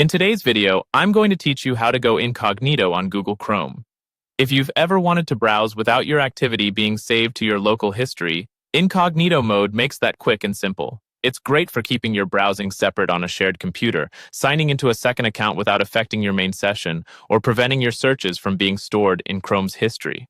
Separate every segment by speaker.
Speaker 1: In today's video, I'm going to teach you how to go incognito on Google Chrome. If you've ever wanted to browse without your activity being saved to your local history, incognito mode makes that quick and simple. It's great for keeping your browsing separate on a shared computer, signing into a second account without affecting your main session, or preventing your searches from being stored in Chrome's history.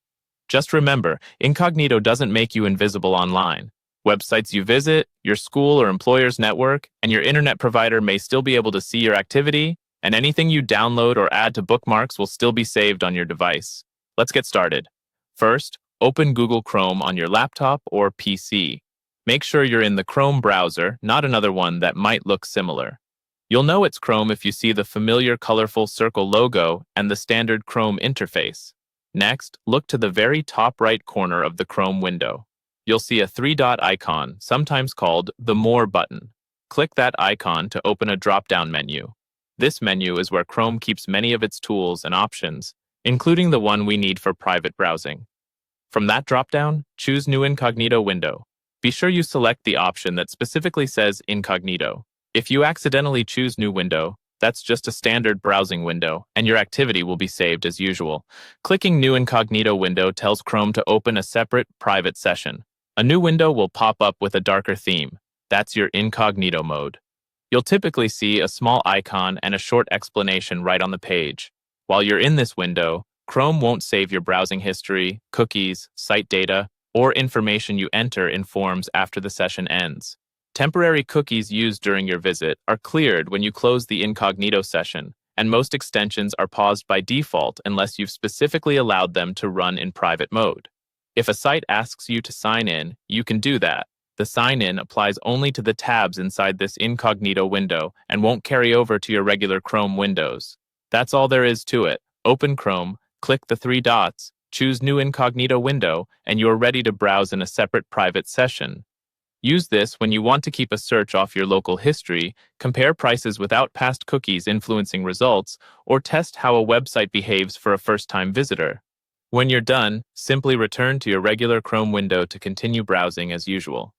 Speaker 1: Just remember, incognito doesn't make you invisible online. Websites you visit, your school or employer's network, and your internet provider may still be able to see your activity, and anything you download or add to bookmarks will still be saved on your device. Let's get started. First, open Google Chrome on your laptop or PC. Make sure you're in the Chrome browser, not another one that might look similar. You'll know it's Chrome if you see the familiar colorful circle logo and the standard Chrome interface. Next, look to the very top right corner of the Chrome window. You'll see a three-dot icon, sometimes called the More button. Click that icon to open a drop-down menu. This menu is where Chrome keeps many of its tools and options, including the one we need for private browsing. From that drop-down, choose New Incognito window. Be sure you select the option that specifically says Incognito. If you accidentally choose New Window, that's just a standard browsing window, and your activity will be saved as usual. Clicking New Incognito window tells Chrome to open a separate, private session. A new window will pop up with a darker theme. That's your incognito mode. You'll typically see a small icon and a short explanation right on the page. While you're in this window, Chrome won't save your browsing history, cookies, site data, or information you enter in forms after the session ends. Temporary cookies used during your visit are cleared when you close the incognito session, and most extensions are paused by default unless you've specifically allowed them to run in private mode. If a site asks you to sign in, you can do that. The sign-in applies only to the tabs inside this incognito window and won't carry over to your regular Chrome windows. That's all there is to it. Open Chrome, click the three dots, choose New Incognito window, and you're ready to browse in a separate private session. Use this when you want to keep a search off your local history, compare prices without past cookies influencing results, or test how a website behaves for a first-time visitor. When you're done, simply return to your regular Chrome window to continue browsing as usual.